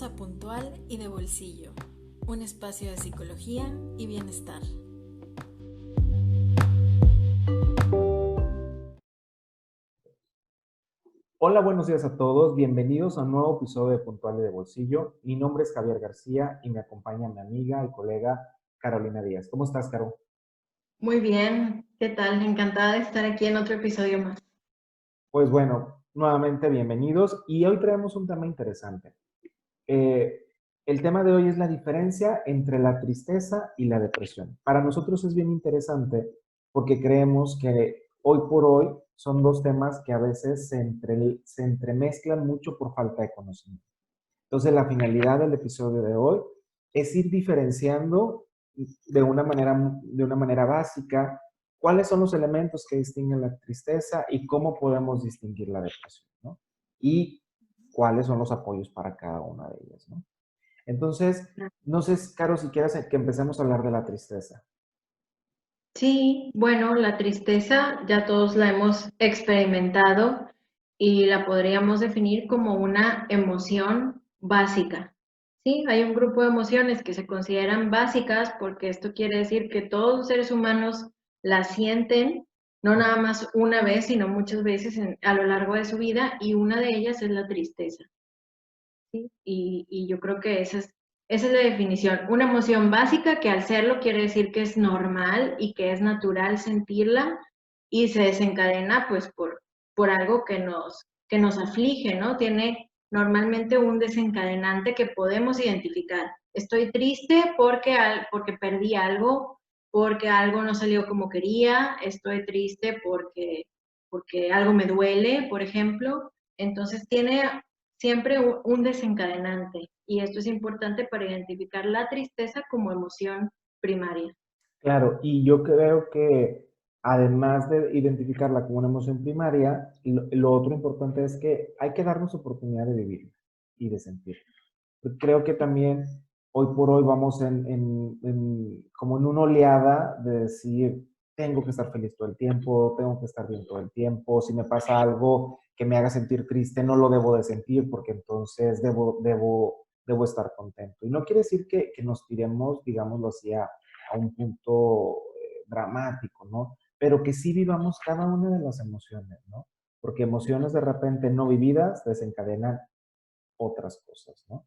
Bienvenidos a Puntual y de Bolsillo, un espacio de psicología y bienestar. Hola, buenos días a todos. Bienvenidos a un nuevo episodio de Puntual y de Bolsillo. Mi nombre es Javier García y me acompaña mi amiga y colega Carolina Díaz. ¿Cómo estás, Caro? Muy bien, ¿qué tal? Encantada de estar aquí en otro episodio más. Pues bueno, nuevamente bienvenidos y hoy traemos un tema interesante. Eh, el tema de hoy es la diferencia entre la tristeza y la depresión. Para nosotros es bien interesante porque creemos que hoy por hoy son dos temas que a veces se entremezclan mucho por falta de conocimiento. Entonces, la finalidad del episodio de hoy es ir diferenciando de una manera básica cuáles son los elementos que distinguen la tristeza y cómo podemos distinguir la depresión, ¿no? Y cuáles son los apoyos para cada una de ellas, ¿no? Entonces, no sé, Caro, si quieres que empecemos a hablar de la tristeza. Sí, bueno, la tristeza ya todos la hemos experimentado y la podríamos definir como una emoción básica. Sí, hay un grupo de emociones que se consideran básicas porque esto quiere decir que todos los seres humanos la sienten, no nada más una vez, sino muchas veces a lo largo de su vida, y una de ellas es la tristeza. ¿Sí? Y yo creo que esa es la definición. Una emoción básica que al serlo quiere decir que es normal y que es natural sentirla y se desencadena pues por algo que nos aflige, ¿no? Tiene normalmente un desencadenante que podemos identificar. Estoy triste porque perdí algo, porque algo no salió como quería, estoy triste porque algo me duele, por ejemplo. Entonces tiene siempre un desencadenante, y esto es importante para identificar la tristeza como emoción primaria. Claro, y yo creo que además de identificarla como una emoción primaria, lo otro importante es que hay que darnos oportunidad de vivir y de sentir. Creo que también hoy por hoy vamos como en una oleada de decir, tengo que estar feliz todo el tiempo, tengo que estar bien todo el tiempo, si me pasa algo que me haga sentir triste, no lo debo de sentir porque entonces debo estar contento. Y no quiere decir que nos tiremos, digámoslo así, a un punto dramático, ¿no? Pero que sí vivamos cada una de las emociones, ¿no? Porque emociones de repente no vividas desencadenan otras cosas, ¿no?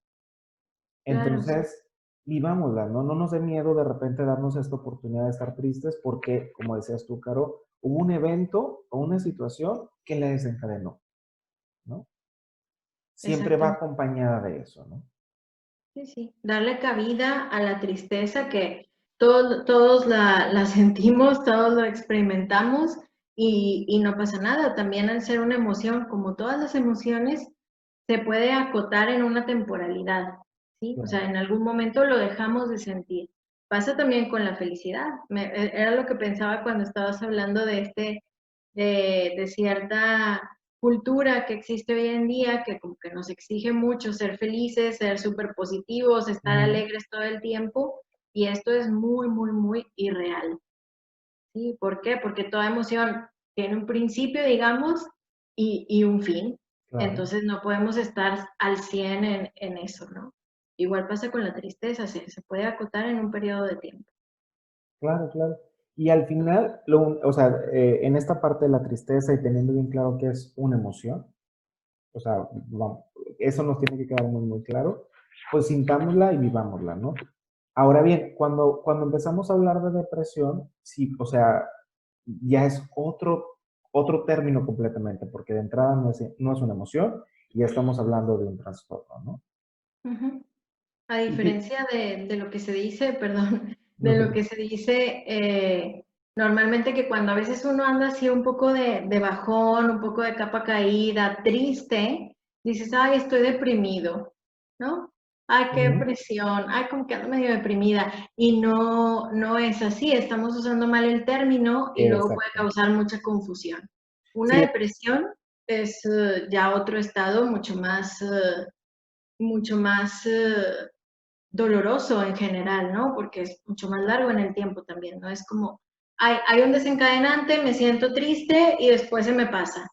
Claro, Entonces, vivámosla, ¿no? No nos dé miedo de repente darnos esta oportunidad de estar tristes porque, como decías tú, Caro, hubo un evento o una situación que la desencadenó, ¿no? Siempre va exactamente. acompañada de eso, ¿no? Sí, sí. Darle cabida a la tristeza que todos la sentimos, todos lo experimentamos, y no pasa nada. También al ser una emoción, como todas las emociones, se puede acotar en una temporalidad, ¿sí? O sea, Claro. en algún momento lo dejamos de sentir. Pasa también con la felicidad. Era lo que pensaba cuando estabas hablando de cierta cultura que existe hoy en día, que como que nos exige mucho ser felices, ser súper positivos, estar Ujú. alegres todo el tiempo, y esto es muy, muy, muy irreal. ¿Sí? ¿Por qué? Porque toda emoción tiene un principio, digamos, y un fin. Claro, Entonces no podemos estar al 100 en eso, ¿no? Igual pasa con la tristeza, se puede acotar en un periodo de tiempo. claro, claro. Y al final, o sea, en esta parte de la tristeza y teniendo bien claro que es una emoción, o sea, vamos, eso nos tiene que quedar muy, muy claro, pues sintámosla y vivámosla, ¿no? Ahora bien, cuando empezamos a hablar de depresión, sí, o sea, ya es otro término completamente, porque de entrada no es una emoción y ya estamos hablando de un trastorno, ¿no? Ujú. A Y fi- diferencia de lo que se dice, perdón, no de te lo que preocupes. se dice normalmente, que cuando a veces uno anda así un poco de bajón, un poco de capa caída, triste, dices, ay, estoy deprimido, ¿no? Ay, qué Ujú. depresión, ay, como que ando medio deprimida. Y no es así, estamos usando mal el término y luego puede Exacto. causar mucha confusión. Una Sí, depresión es ya otro estado mucho más doloroso en general, ¿no? Porque es mucho más largo en el tiempo también, ¿no? Es como, hay un desencadenante, me siento triste y después se me pasa.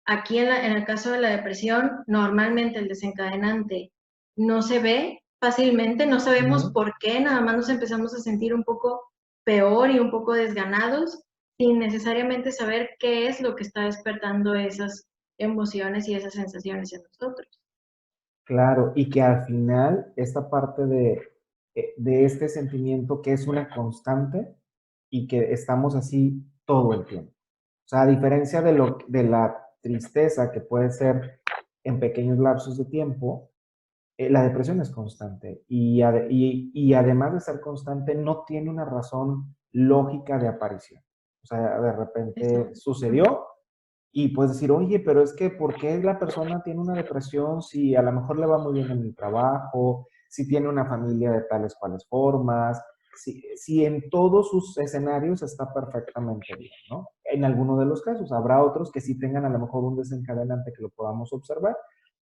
Aquí en el caso de la depresión, normalmente el desencadenante no se ve fácilmente, no sabemos Ujú. por qué, nada más nos empezamos a sentir un poco peor y un poco desganados, sin necesariamente saber qué es lo que está despertando esas emociones y esas sensaciones en nosotros. Claro, y que al final esta parte de este sentimiento que es una constante y que estamos así todo el tiempo. O sea, a diferencia de la tristeza que puede ser en pequeños lapsos de tiempo, la depresión es constante y además de ser constante no tiene una razón lógica de aparición. O sea, de repente Exacto. sucedió y puedes decir, oye, pero es que ¿por qué la persona tiene una depresión si a lo mejor le va muy bien en el trabajo, si tiene una familia de tales cuales formas, si en todos sus escenarios está perfectamente bien, ¿no? En alguno de los casos, habrá otros que sí tengan a lo mejor un desencadenante que lo podamos observar,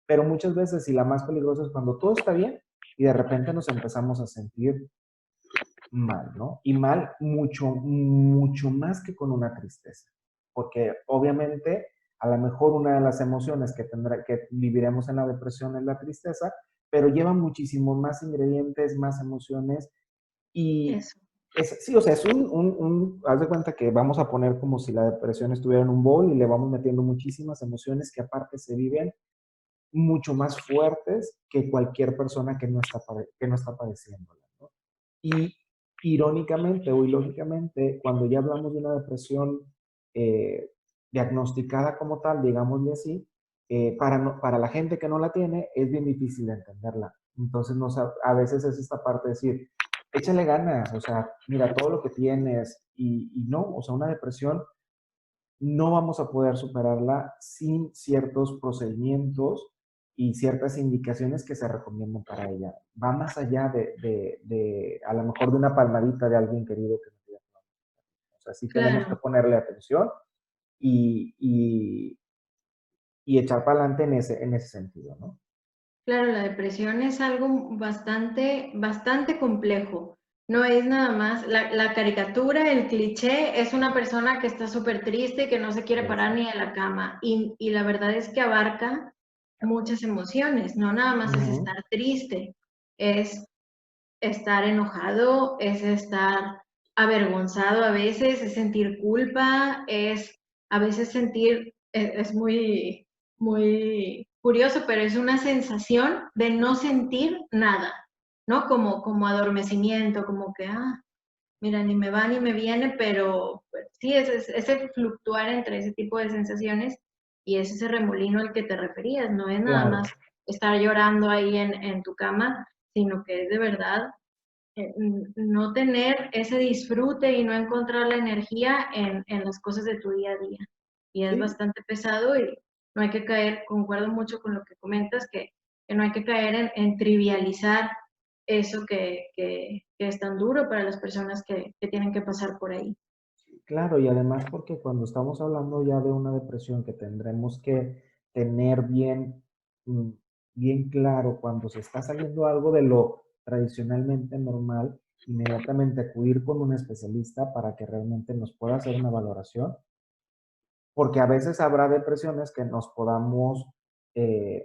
pero muchas veces, y la más peligrosa es cuando todo está bien y de repente nos empezamos a sentir mal, ¿no? Y mal mucho, mucho más que con una tristeza, porque obviamente a lo mejor una de las emociones que viviremos en la depresión es la tristeza, pero lleva muchísimos más ingredientes, más emociones y Eso, sí, o sea, es haz de cuenta que vamos a poner como si la depresión estuviera en un bol y le vamos metiendo muchísimas emociones que aparte se viven mucho más fuertes que cualquier persona que no está padeciéndola, ¿no? Y irónicamente o ilógicamente, cuando ya hablamos de una depresión eh, diagnosticada como tal, digámosle así, para la gente que no la tiene, es bien difícil de entenderla. Entonces, a veces es esta parte de decir, échale ganas, o sea, mira todo lo que tienes y no, o sea, una depresión no vamos a poder superarla sin ciertos procedimientos y ciertas indicaciones que se recomiendan para ella. Va más allá de a lo mejor de una palmadita de alguien querido que nos diga, "No". O sea, sí tenemos que claro. ponerle atención y, y, y echar para adelante en ese sentido, ¿no? Claro, la depresión es algo bastante complejo. No es nada más la caricatura, el cliché, es una persona que está súper triste y que no se quiere parar ni Exacto. de la cama. Y la verdad es que abarca muchas emociones, no nada más es Ujú. estar triste, es estar enojado, es estar avergonzado a veces, es sentir culpa, es a veces sentir, es muy curioso, pero es una sensación de no sentir nada, ¿no? Como adormecimiento, como que, mira, ni me va ni me viene, pero pues, sí, es ese fluctuar entre ese tipo de sensaciones y es ese remolino al que te referías, no es nada Claro. más estar llorando ahí en tu cama, sino que es de verdad no tener ese disfrute y no encontrar la energía en las cosas de tu día a día. Y es Sí, bastante pesado y no hay que caer, concuerdo mucho con lo que comentas, que no hay que caer en trivializar eso que es tan duro para las personas que tienen que pasar por ahí. claro, y además porque cuando estamos hablando ya de una depresión que tendremos que tener bien, mm, bien claro cuando se está saliendo algo de lo tradicionalmente normal, inmediatamente acudir con un especialista para que realmente nos pueda hacer una valoración, porque a veces habrá depresiones que nos podamos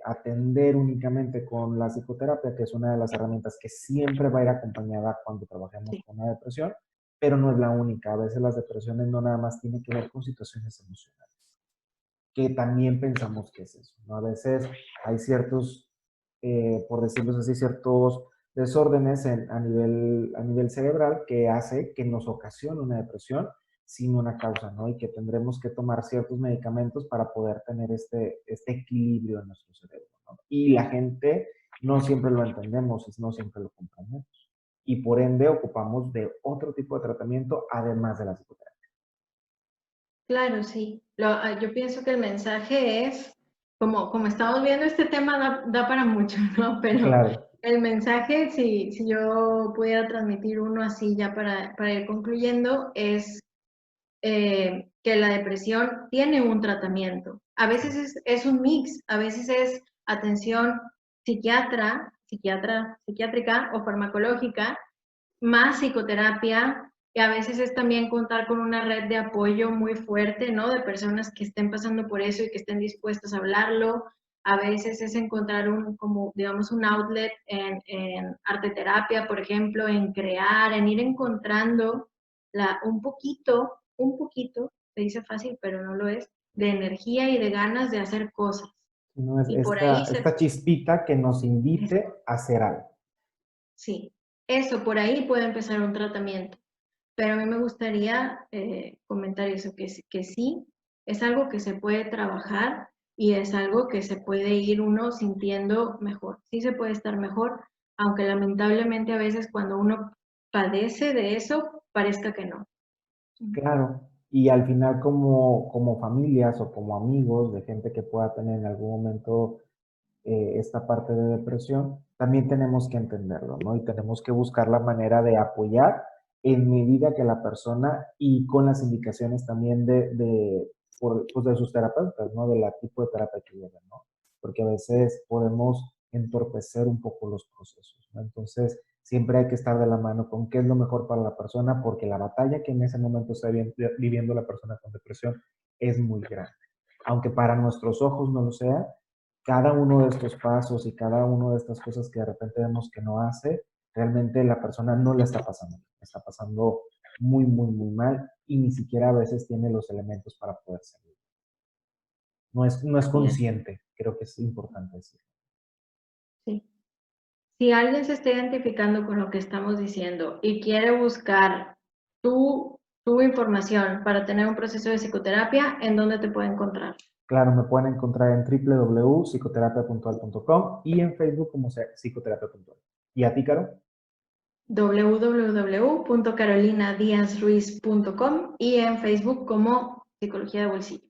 atender únicamente con la psicoterapia, que es una de las herramientas que siempre va a ir acompañada cuando trabajemos Sí, con una depresión, pero no es la única. A veces las depresiones no nada más tienen que ver con situaciones emocionales, que también pensamos que es eso, ¿no? A veces hay ciertos, por decirlo así, ciertos desórdenes a nivel cerebral que hace que nos ocasione una depresión sin una causa, ¿no? Y que tendremos que tomar ciertos medicamentos para poder tener este equilibrio en nuestro cerebro, ¿no? Y la gente no siempre lo entendemos y no siempre lo comprendemos. Y por ende ocupamos de otro tipo de tratamiento además de la psicoterapia. claro, sí. Yo pienso que el mensaje es, como estamos viendo, este tema da para mucho, ¿no? Pero Claro, el mensaje, si yo pudiera transmitir uno así ya para ir concluyendo, es que la depresión tiene un tratamiento. A veces es un mix, a veces es atención psiquiátrica o farmacológica, más psicoterapia, y a veces es también contar con una red de apoyo muy fuerte, ¿no? De personas que estén pasando por eso y que estén dispuestas a hablarlo. a veces es encontrar como, digamos, un outlet en arteterapia, por ejemplo, en crear, en ir encontrando un poquito, se dice fácil, pero no lo es, de energía y de ganas de hacer cosas. No es Y por ahí esta chispita que nos invite a hacer algo. Sí, eso por ahí puede empezar un tratamiento. Pero a mí me gustaría comentar eso, que sí, es algo que se puede trabajar y es algo que se puede ir uno sintiendo mejor. Sí se puede estar mejor, aunque lamentablemente a veces cuando uno padece de eso, parezca que no. Claro, y al final como familias o como amigos de gente que pueda tener en algún momento esta parte de depresión, también tenemos que entenderlo, ¿no? Y tenemos que buscar la manera de apoyar en medida que la persona y con las indicaciones también pues de sus terapeutas, ¿no? De la tipo de terapia que llevan, ¿no? Porque a veces podemos entorpecer un poco los procesos, ¿no? Entonces, siempre hay que estar de la mano con qué es lo mejor para la persona, porque la batalla que en ese momento está viviendo la persona con depresión es muy grande. Aunque para nuestros ojos no lo sea, cada uno de estos pasos y cada una de estas cosas que de repente vemos que no hace, realmente la persona no la está pasando muy, muy, muy mal y ni siquiera a veces tiene los elementos para poder salir. No es Así es. consciente, creo que es importante decirlo. Sí. Si alguien se está identificando con lo que estamos diciendo y quiere buscar tu información para tener un proceso de psicoterapia, ¿en dónde te puede encontrar? Claro, me pueden encontrar en www.psicoterapiapuntual.com y en Facebook como Psicoterapia Puntual. ¿Y a ti, Caro? www.carolinadiazruiz.com y en Facebook como Psicología de Bolsillo.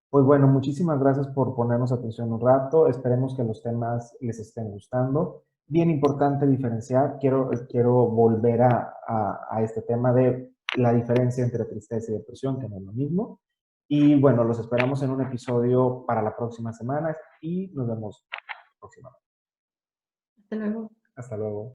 Pues bueno, muchísimas gracias por ponernos atención un rato. Esperemos que los temas les estén gustando. Bien importante diferenciar, quiero volver a este tema de la diferencia entre tristeza y depresión, que no es lo mismo. Y bueno, los esperamos en un episodio para la próxima semana y nos vemos próximamente. Hasta luego. Hasta luego.